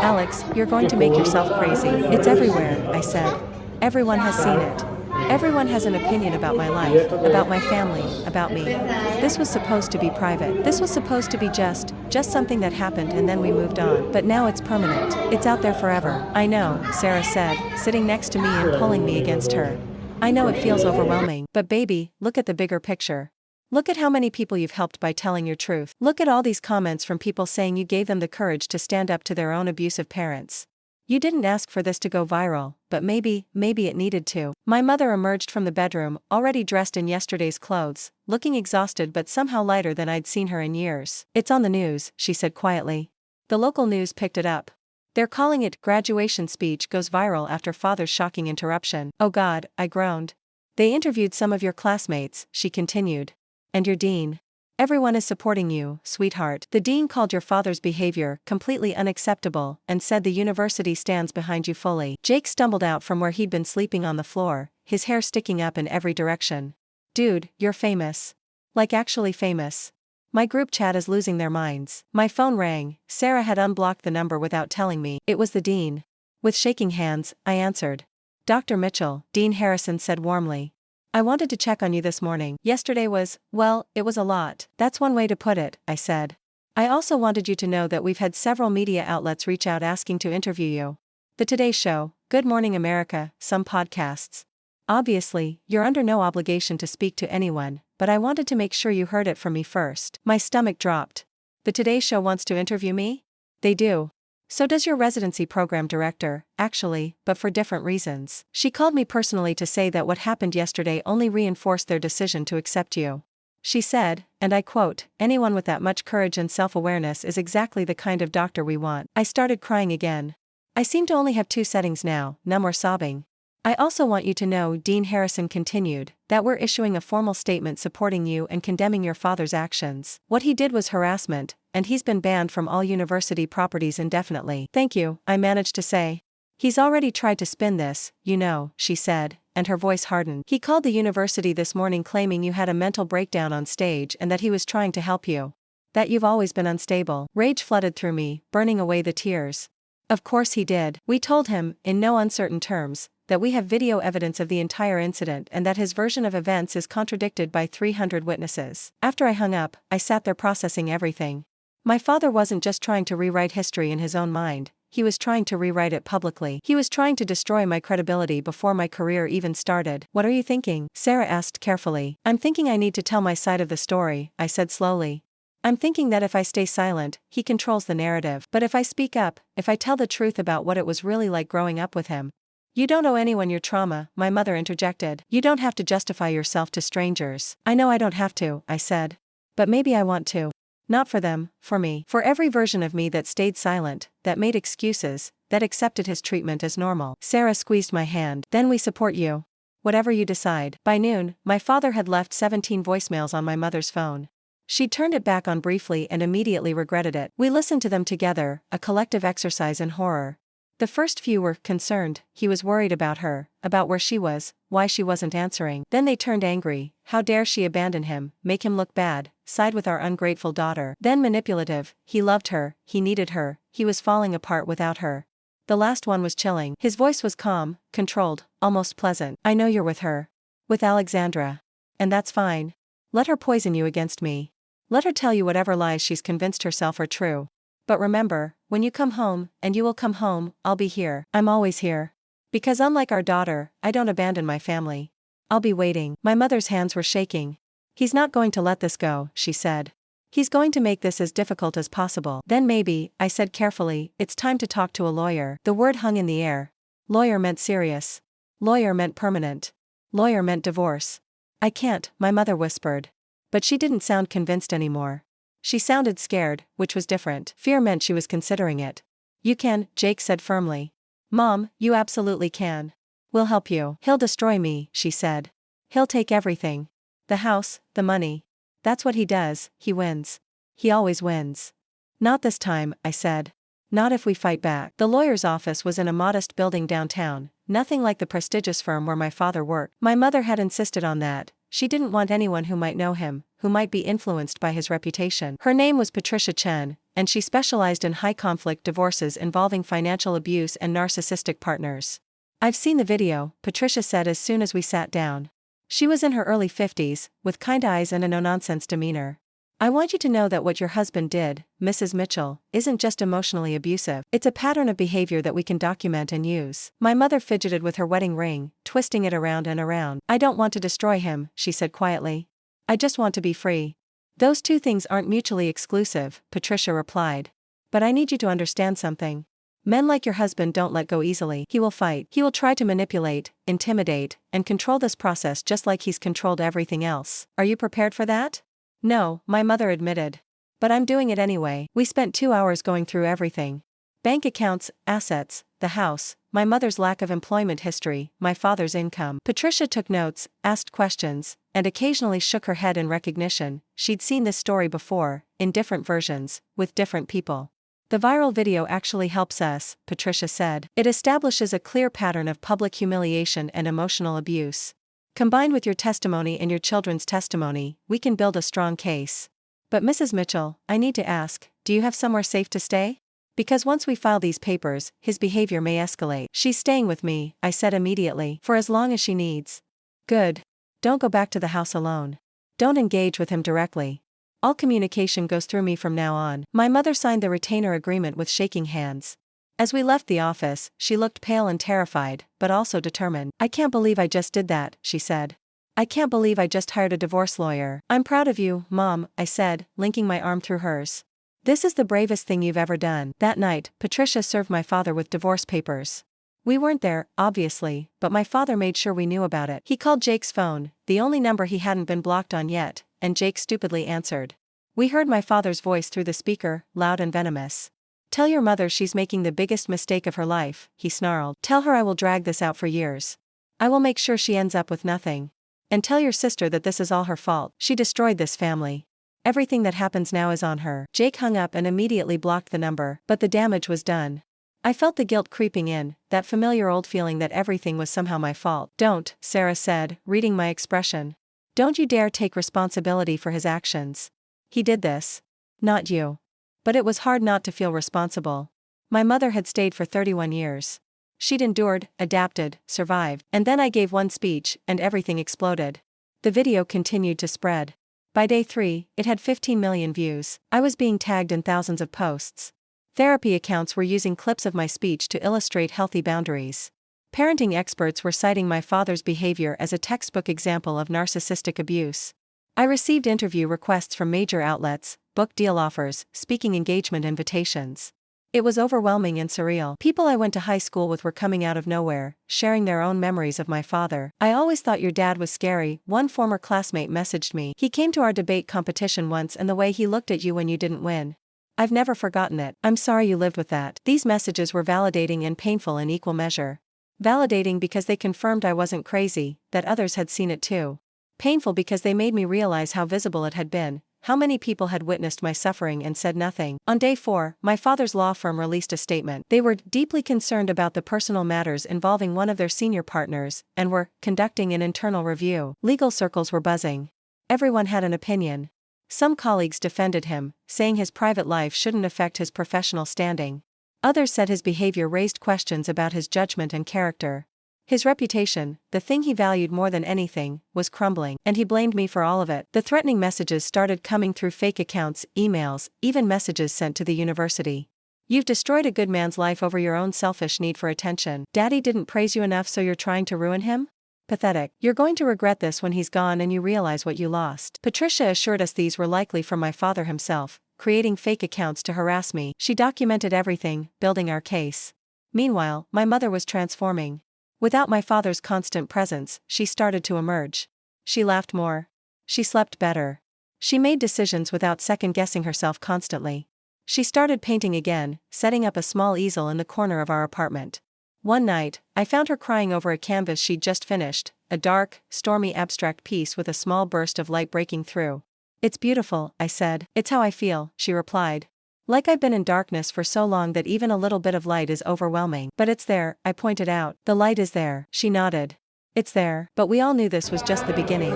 Alex, you're going to make yourself crazy." "It's everywhere," I said. "Everyone has seen it. Everyone has an opinion about my life, about my family, about me. This was supposed to be private. This was supposed to be just something that happened and then we moved on. But now it's permanent. It's out there forever." "I know," Sarah said, sitting next to me and pulling me against her. "I know it feels overwhelming, but baby, look at the bigger picture. Look at how many people you've helped by telling your truth. Look at all these comments from people saying you gave them the courage to stand up to their own abusive parents. You didn't ask for this to go viral, but maybe it needed to." My mother emerged from the bedroom, already dressed in yesterday's clothes, looking exhausted but somehow lighter than I'd seen her in years. "It's on the news," she said quietly. The local news picked it up. "They're calling it 'Graduation Speech Goes Viral After Father's Shocking Interruption.'" "Oh God," I groaned. "They interviewed some of your classmates," she continued. "And your dean. Everyone is supporting you, sweetheart. The dean called your father's behavior completely unacceptable and said the university stands behind you fully." Jake stumbled out from where he'd been sleeping on the floor, his hair sticking up in every direction. "Dude, you're famous. Like actually famous. My group chat is losing their minds." My phone rang. Sarah had unblocked the number without telling me. It was the dean. With shaking hands, I answered. "Dr. Mitchell," Dean Harrison said warmly. "I wanted to check on you this morning. Yesterday was, well, it was a lot." "That's one way to put it," I said. "I also wanted you to know that we've had several media outlets reach out asking to interview you. The Today Show, Good Morning America, some podcasts. Obviously, you're under no obligation to speak to anyone, but I wanted to make sure you heard it from me first." My stomach dropped. The Today Show wants to interview me? They do. So does your residency program director, actually, but for different reasons. She called me personally to say that what happened yesterday only reinforced their decision to accept you. She said, and I quote, "Anyone with that much courage and self-awareness is exactly the kind of doctor we want." I started crying again. I seem to only have two settings now, numb or sobbing. I also want you to know, Dean Harrison continued, that we're issuing a formal statement supporting you and condemning your father's actions. What he did was harassment, and he's been banned from all university properties indefinitely. Thank you, I managed to say. He's already tried to spin this, you know, she said, and her voice hardened. He called the university this morning claiming you had a mental breakdown on stage and that he was trying to help you. That you've always been unstable. Rage flooded through me, burning away the tears. Of course he did. We told him, in no uncertain terms, that we have video evidence of the entire incident and that his version of events is contradicted by 300 witnesses. After I hung up, I sat there processing everything. My father wasn't just trying to rewrite history in his own mind, he was trying to rewrite it publicly. He was trying to destroy my credibility before my career even started. What are you thinking? Sarah asked carefully. I'm thinking I need to tell my side of the story, I said slowly. I'm thinking that if I stay silent, he controls the narrative. But if I speak up, if I tell the truth about what it was really like growing up with him. You don't owe anyone your trauma, my mother interjected. You don't have to justify yourself to strangers. I know I don't have to, I said. But maybe I want to. Not for them, for me. For every version of me that stayed silent, that made excuses, that accepted his treatment as normal. Sarah squeezed my hand. Then we support you. Whatever you decide. By noon, my father had left 17 voicemails on my mother's phone. She turned it back on briefly and immediately regretted it. We listened to them together, a collective exercise in horror. The first few were concerned, he was worried about her, about where she was, why she wasn't answering. Then they turned angry, how dare she abandon him, make him look bad, side with our ungrateful daughter. Then manipulative, he loved her, he needed her, he was falling apart without her. The last one was chilling. His voice was calm, controlled, almost pleasant. I know you're with her. With Alexandra. And that's fine. Let her poison you against me. Let her tell you whatever lies she's convinced herself are true. But remember, when you come home, and you will come home, I'll be here. I'm always here. Because unlike our daughter, I don't abandon my family. I'll be waiting. My mother's hands were shaking. He's not going to let this go, she said. He's going to make this as difficult as possible. Then maybe, I said carefully, it's time to talk to a lawyer. The word hung in the air. Lawyer meant serious. Lawyer meant permanent. Lawyer meant divorce. I can't, my mother whispered. But she didn't sound convinced anymore. She sounded scared, which was different. Fear meant she was considering it. You can, Jake said firmly. Mom, you absolutely can. We'll help you. He'll destroy me, she said. He'll take everything. The house, the money. That's what he does, he wins. He always wins. Not this time, I said. Not if we fight back. The lawyer's office was in a modest building downtown, nothing like the prestigious firm where my father worked. My mother had insisted on that. She didn't want anyone who might know him, who might be influenced by his reputation. Her name was Patricia Chen, and she specialized in high-conflict divorces involving financial abuse and narcissistic partners. I've seen the video, Patricia said as soon as we sat down. She was in her early 50s, with kind eyes and a no-nonsense demeanor. I want you to know that what your husband did, Mrs. Mitchell, isn't just emotionally abusive. It's a pattern of behavior that we can document and use. My mother fidgeted with her wedding ring, twisting it around and around. I don't want to destroy him, she said quietly. I just want to be free. Those two things aren't mutually exclusive, Patricia replied. But I need you to understand something. Men like your husband don't let go easily. He will fight. He will try to manipulate, intimidate, and control this process just like he's controlled everything else. Are you prepared for that? No, my mother admitted. But I'm doing it anyway. We spent 2 hours going through everything. Bank accounts, assets, the house, my mother's lack of employment history, my father's income. Patricia took notes, asked questions, and occasionally shook her head in recognition. She'd seen this story before, in different versions, with different people. The viral video actually helps us, Patricia said. It establishes a clear pattern of public humiliation and emotional abuse. Combined with your testimony and your children's testimony, we can build a strong case. But Mrs. Mitchell, I need to ask, do you have somewhere safe to stay? Because once we file these papers, his behavior may escalate. She's staying with me, I said immediately, for as long as she needs. Good. Don't go back to the house alone. Don't engage with him directly. All communication goes through me from now on. My mother signed the retainer agreement with shaking hands. As we left the office, she looked pale and terrified, but also determined. I can't believe I just did that, she said. I can't believe I just hired a divorce lawyer. I'm proud of you, Mom, I said, linking my arm through hers. This is the bravest thing you've ever done. That night, Patricia served my father with divorce papers. We weren't there, obviously, but my father made sure we knew about it. He called Jake's phone, the only number he hadn't been blocked on yet, and Jake stupidly answered. We heard my father's voice through the speaker, loud and venomous. Tell your mother she's making the biggest mistake of her life, he snarled. Tell her I will drag this out for years. I will make sure she ends up with nothing. And tell your sister that this is all her fault. She destroyed this family. Everything that happens now is on her." Jake hung up and immediately blocked the number, but the damage was done. I felt the guilt creeping in, that familiar old feeling that everything was somehow my fault. "Don't," Sarah said, reading my expression. "Don't you dare take responsibility for his actions. He did this. Not you." But it was hard not to feel responsible. My mother had stayed for 31 years. She'd endured, adapted, survived. And then I gave one speech, and everything exploded. The video continued to spread. By day 3, it had 15 million views. I was being tagged in thousands of posts. Therapy accounts were using clips of my speech to illustrate healthy boundaries. Parenting experts were citing my father's behavior as a textbook example of narcissistic abuse. I received interview requests from major outlets, book deal offers, speaking engagement invitations. It was overwhelming and surreal. People I went to high school with were coming out of nowhere, sharing their own memories of my father. "I always thought your dad was scary," one former classmate messaged me. "He came to our debate competition once and the way he looked at you when you didn't win. I've never forgotten it. I'm sorry you lived with that." These messages were validating and painful in equal measure. Validating because they confirmed I wasn't crazy, that others had seen it too. Painful because they made me realize how visible it had been, how many people had witnessed my suffering and said nothing. On day 4, my father's law firm released a statement. They were deeply concerned about the personal matters involving one of their senior partners, and were conducting an internal review. Legal circles were buzzing. Everyone had an opinion. Some colleagues defended him, saying his private life shouldn't affect his professional standing. Others said his behavior raised questions about his judgment and character. His reputation, the thing he valued more than anything, was crumbling, and he blamed me for all of it. The threatening messages started coming through fake accounts, emails, even messages sent to the university. "You've destroyed a good man's life over your own selfish need for attention. Daddy didn't praise you enough, so you're trying to ruin him? Pathetic. You're going to regret this when he's gone and you realize what you lost." Patricia assured us these were likely from my father himself, creating fake accounts to harass me. She documented everything, building our case. Meanwhile, my mother was transforming. Without my father's constant presence, she started to emerge. She laughed more. She slept better. She made decisions without second-guessing herself constantly. She started painting again, setting up a small easel in the corner of our apartment. One night, I found her crying over a canvas she'd just finished, a dark, stormy abstract piece with a small burst of light breaking through. "It's beautiful," I said. "It's how I feel," she replied. "Like I've been in darkness for so long that even a little bit of light is overwhelming." "But it's there," I pointed out. "The light is there." She nodded. "It's there." But we all knew this was just the beginning.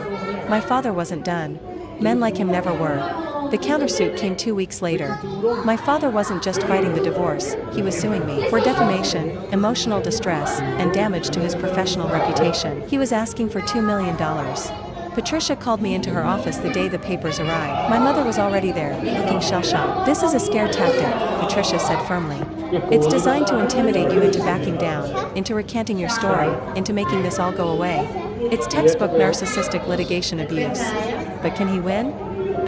My father wasn't done. Men like him never were. The countersuit came 2 weeks later. My father wasn't just fighting the divorce, he was suing me for defamation, emotional distress, and damage to his professional reputation. He was asking for $2 million. Patricia called me into her office the day the papers arrived. My mother was already there, looking shell-shocked. "This is a scare tactic," Patricia said firmly. "It's designed to intimidate you into backing down, into recanting your story, into making this all go away. It's textbook narcissistic litigation abuse." "But can he win?"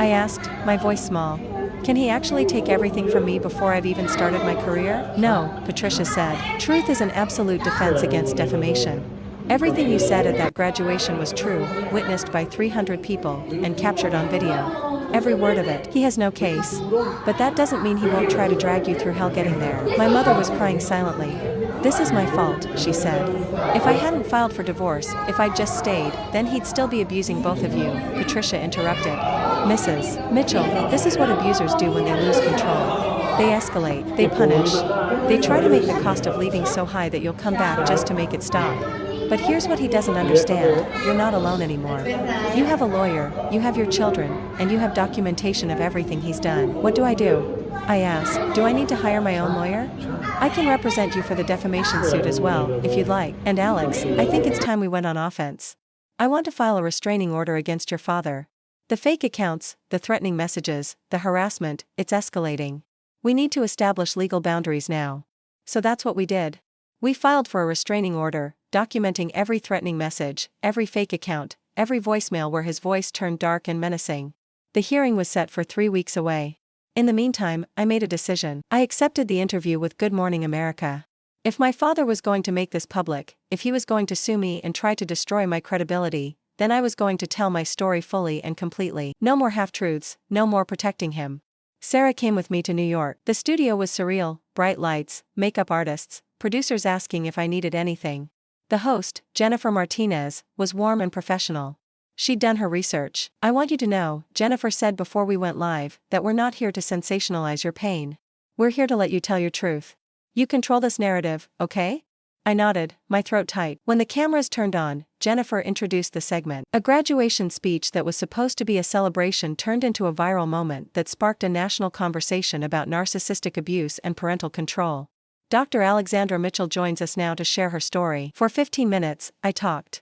I asked, my voice small. "Can he actually take everything from me before I've even started my career?" "No," Patricia said. "Truth is an absolute defense against defamation. Everything you said at that graduation was true, witnessed by 300 people, and captured on video. Every word of it. He has no case. But that doesn't mean he won't try to drag you through hell getting there." My mother was crying silently. "This is my fault," she said. "If I hadn't filed for divorce, if I'd just stayed, then he'd still be abusing both of you," Patricia interrupted. "Mrs. Mitchell, this is what abusers do when they lose control. They escalate, they punish. They try to make the cost of leaving so high that you'll come back just to make it stop. But here's what he doesn't understand, you're not alone anymore. You have a lawyer, you have your children, and you have documentation of everything he's done. What do I do?" I asked. "Do I need to hire my own lawyer? I can represent you for the defamation suit as well, if you'd like. And Alex, I think it's time we went on offense. I want to file a restraining order against your father. The fake accounts, the threatening messages, the harassment, it's escalating. We need to establish legal boundaries now." So that's what we did. We filed for a restraining order, documenting every threatening message, every fake account, every voicemail where his voice turned dark and menacing. The hearing was set for 3 weeks away. In the meantime, I made a decision. I accepted the interview with Good Morning America. If my father was going to make this public, if he was going to sue me and try to destroy my credibility, then I was going to tell my story fully and completely. No more half-truths, no more protecting him. Sarah came with me to New York. The studio was surreal, bright lights, makeup artists, producers asking if I needed anything. The host, Jennifer Martinez, was warm and professional. She'd done her research. "I want you to know," Jennifer said before we went live, "that we're not here to sensationalize your pain. We're here to let you tell your truth. You control this narrative, okay?" I nodded, my throat tight. When the cameras turned on, Jennifer introduced the segment. A graduation speech that was supposed to be a celebration turned into a viral moment that sparked a national conversation about narcissistic abuse and parental control. Dr. Alexandra Mitchell joins us now to share her story. For 15 minutes, I talked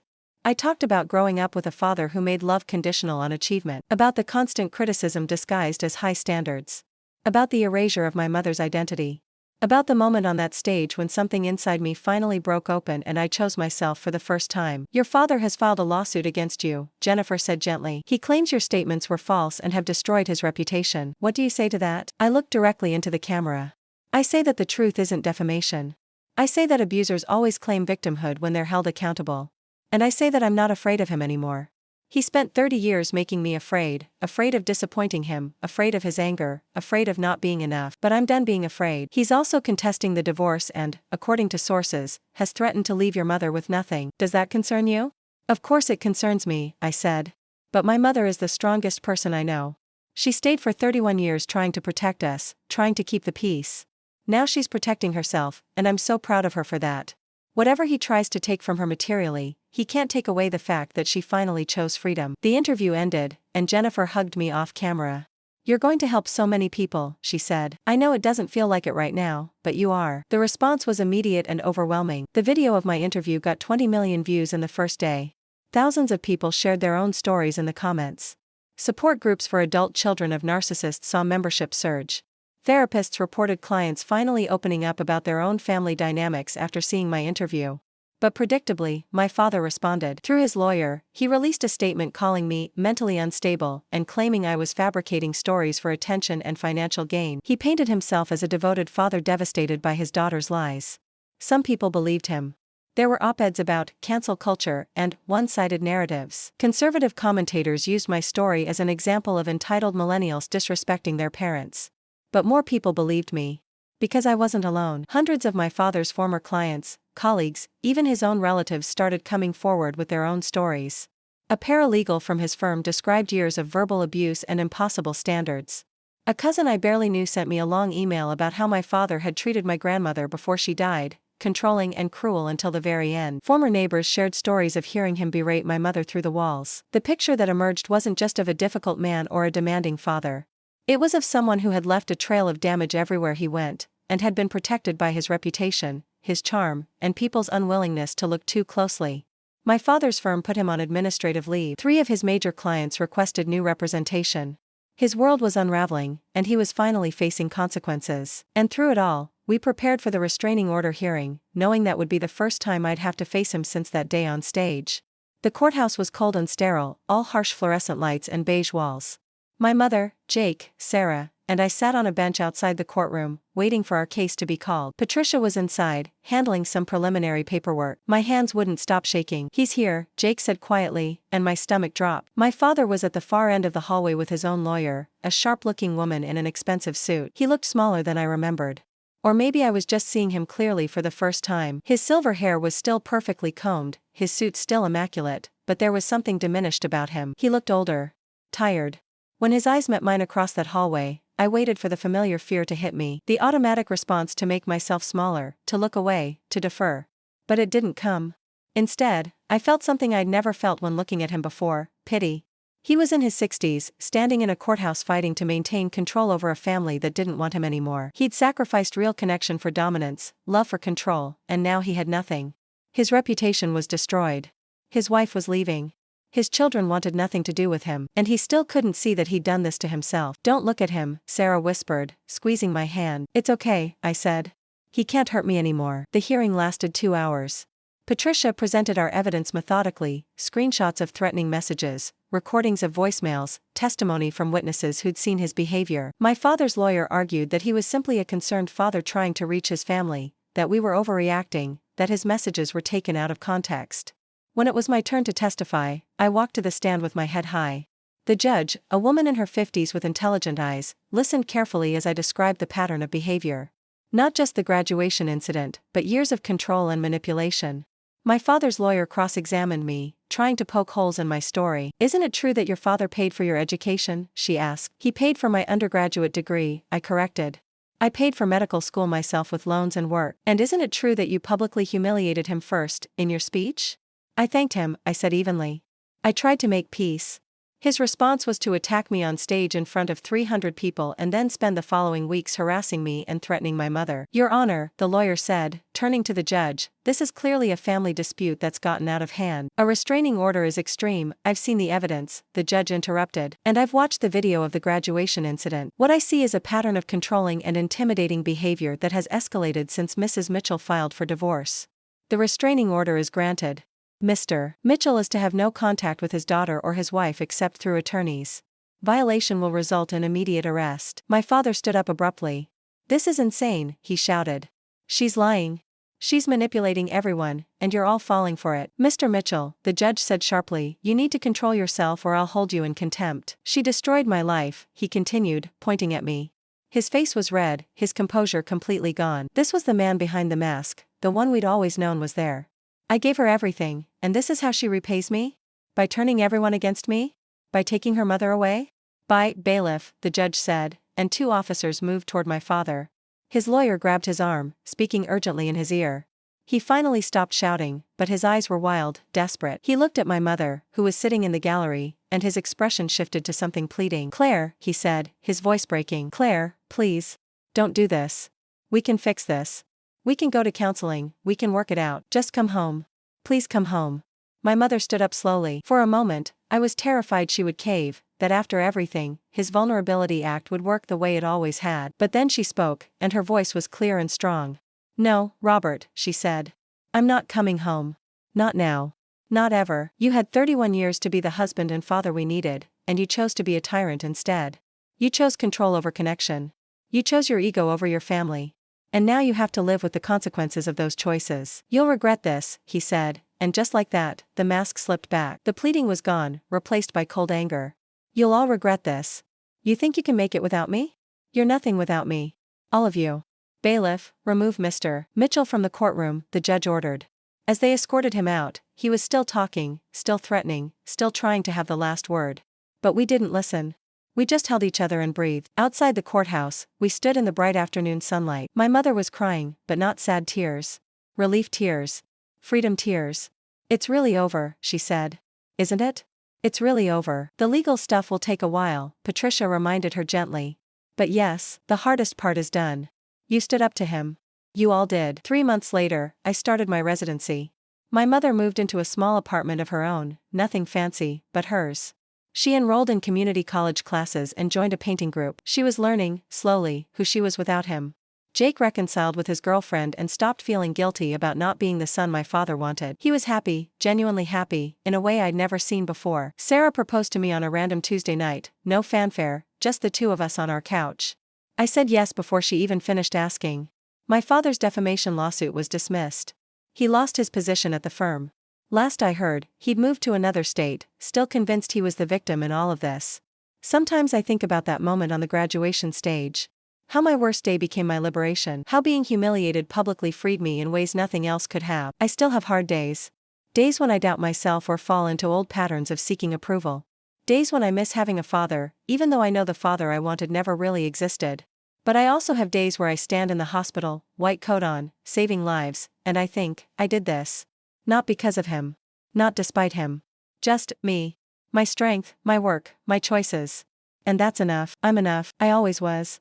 about growing up with a father who made love conditional on achievement, about the constant criticism disguised as high standards, about the erasure of my mother's identity, about the moment on that stage when something inside me finally broke open and I chose myself for the first time. "Your father has filed a lawsuit against you," Jennifer said gently. "He claims your statements were false and have destroyed his reputation. What do you say to that?" I looked directly into the camera. "I say that the truth isn't defamation. I say that abusers always claim victimhood when they're held accountable. And I say that I'm not afraid of him anymore. He spent 30 years making me afraid of disappointing him, afraid of his anger, afraid of not being enough, but I'm done being afraid. He's also contesting the divorce and, according to sources, has threatened to leave your mother with nothing. Does that concern you?" "Of course it concerns me," I said. "But my mother is the strongest person I know. She stayed for 31 years trying to protect us, trying to keep the peace. Now she's protecting herself, and I'm so proud of her for that. Whatever he tries to take from her materially, he can't take away the fact that she finally chose freedom." The interview ended, and Jennifer hugged me off camera. "You're going to help so many people," she said. "I know it doesn't feel like it right now, but you are." The response was immediate and overwhelming. The video of my interview got 20 million views in the first day. Thousands of people shared their own stories in the comments. Support groups for adult children of narcissists saw membership surge. Therapists reported clients finally opening up about their own family dynamics after seeing my interview. But predictably, my father responded. Through his lawyer, he released a statement calling me mentally unstable and claiming I was fabricating stories for attention and financial gain. He painted himself as a devoted father devastated by his daughter's lies. Some people believed him. There were op-eds about cancel culture and one-sided narratives. Conservative commentators used my story as an example of entitled millennials disrespecting their parents. But more people believed me. Because I wasn't alone. Hundreds of my father's former clients, colleagues, even his own relatives started coming forward with their own stories. A paralegal from his firm described years of verbal abuse and impossible standards. A cousin I barely knew sent me a long email about how my father had treated my grandmother before she died, controlling and cruel until the very end. Former neighbors shared stories of hearing him berate my mother through the walls. The picture that emerged wasn't just of a difficult man or a demanding father. It was of someone who had left a trail of damage everywhere he went, and had been protected by his reputation, his charm, and people's unwillingness to look too closely. My father's firm put him on administrative leave. 3 of his major clients requested new representation. His world was unraveling, and he was finally facing consequences. And through it all, we prepared for the restraining order hearing, knowing that would be the first time I'd have to face him since that day on stage. The courthouse was cold and sterile, all harsh fluorescent lights and beige walls. My mother, Jake, Sarah, and I sat on a bench outside the courtroom, waiting for our case to be called. Patricia was inside, handling some preliminary paperwork. My hands wouldn't stop shaking. "He's here," Jake said quietly, and my stomach dropped. My father was at the far end of the hallway with his own lawyer, a sharp-looking woman in an expensive suit. He looked smaller than I remembered. Or maybe I was just seeing him clearly for the first time. His silver hair was still perfectly combed, his suit still immaculate, but there was something diminished about him. He looked older. Tired. When his eyes met mine across that hallway, I waited for the familiar fear to hit me. The automatic response to make myself smaller, to look away, to defer. But it didn't come. Instead, I felt something I'd never felt when looking at him before: pity. He was in his 60s, standing in a courthouse fighting to maintain control over a family that didn't want him anymore. He'd sacrificed real connection for dominance, love for control, and now he had nothing. His reputation was destroyed. His wife was leaving. His children wanted nothing to do with him, and he still couldn't see that he'd done this to himself. "Don't look at him," Sarah whispered, squeezing my hand. "It's okay," I said. "He can't hurt me anymore." The hearing lasted 2 hours. Patricia presented our evidence methodically: screenshots of threatening messages, recordings of voicemails, testimony from witnesses who'd seen his behavior. My father's lawyer argued that he was simply a concerned father trying to reach his family, that we were overreacting, that his messages were taken out of context. When it was my turn to testify, I walked to the stand with my head high. The judge, a woman in her 50s with intelligent eyes, listened carefully as I described the pattern of behavior. Not just the graduation incident, but years of control and manipulation. My father's lawyer cross-examined me, trying to poke holes in my story. Isn't it true that your father paid for your education? She asked. He paid for my undergraduate degree, I corrected. I paid for medical school myself with loans and work. And isn't it true that you publicly humiliated him first, in your speech? I thanked him, I said evenly. I tried to make peace. His response was to attack me on stage in front of 300 people and then spend the following weeks harassing me and threatening my mother. Your Honor, the lawyer said, turning to the judge, this is clearly a family dispute that's gotten out of hand. A restraining order is extreme, I've seen the evidence, the judge interrupted, and I've watched the video of the graduation incident. What I see is a pattern of controlling and intimidating behavior that has escalated since Mrs. Mitchell filed for divorce. The restraining order is granted. Mr. Mitchell is to have no contact with his daughter or his wife except through attorneys. Violation will result in immediate arrest. My father stood up abruptly. This is insane, he shouted. She's lying. She's manipulating everyone, and you're all falling for it. Mr. Mitchell, the judge said sharply, you need to control yourself or I'll hold you in contempt. She destroyed my life, he continued, pointing at me. His face was red, his composure completely gone. This was the man behind the mask, the one we'd always known was there. I gave her everything, and this is how she repays me? By turning everyone against me? By taking her mother away? By bailiff, the judge said, and 2 officers moved toward my father. His lawyer grabbed his arm, speaking urgently in his ear. He finally stopped shouting, but his eyes were wild, desperate. He looked at my mother, who was sitting in the gallery, and his expression shifted to something pleading. Claire, he said, his voice breaking. Claire, please. Don't do this. We can fix this. We can go to counseling, we can work it out. Just come home. Please come home. My mother stood up slowly. For a moment, I was terrified she would cave, that after everything, his vulnerability act would work the way it always had. But then she spoke, and her voice was clear and strong. No, Robert, she said. I'm not coming home. Not now. Not ever. You had 31 years to be the husband and father we needed, and you chose to be a tyrant instead. You chose control over connection. You chose your ego over your family. And now you have to live with the consequences of those choices. You'll regret this, he said, and just like that, the mask slipped back. The pleading was gone, replaced by cold anger. You'll all regret this. You think you can make it without me? You're nothing without me. All of you. Bailiff, remove Mr. Mitchell from the courtroom, the judge ordered. As they escorted him out, he was still talking, still threatening, still trying to have the last word. But we didn't listen. We just held each other and breathed. Outside the courthouse, we stood in the bright afternoon sunlight. My mother was crying, but not sad tears. Relief tears. Freedom tears. It's really over, she said. Isn't it? It's really over. The legal stuff will take a while, Patricia reminded her gently. But yes, the hardest part is done. You stood up to him. You all did. 3 months later, I started my residency. My mother moved into a small apartment of her own, nothing fancy, but hers. She enrolled in community college classes and joined a painting group. She was learning, slowly, who she was without him. Jake reconciled with his girlfriend and stopped feeling guilty about not being the son my father wanted. He was happy, genuinely happy, in a way I'd never seen before. Sarah proposed to me on a random Tuesday night, no fanfare, just the 2 of us on our couch. I said yes before she even finished asking. My father's defamation lawsuit was dismissed. He lost his position at the firm. Last I heard, he'd moved to another state, still convinced he was the victim in all of this. Sometimes I think about that moment on the graduation stage. How my worst day became my liberation. How being humiliated publicly freed me in ways nothing else could have. I still have hard days. Days when I doubt myself or fall into old patterns of seeking approval. Days when I miss having a father, even though I know the father I wanted never really existed. But I also have days where I stand in the hospital, white coat on, saving lives, and I think, I did this. Not because of him. Not despite him. Just me. My strength, my work, my choices. And that's enough. I'm enough. I always was.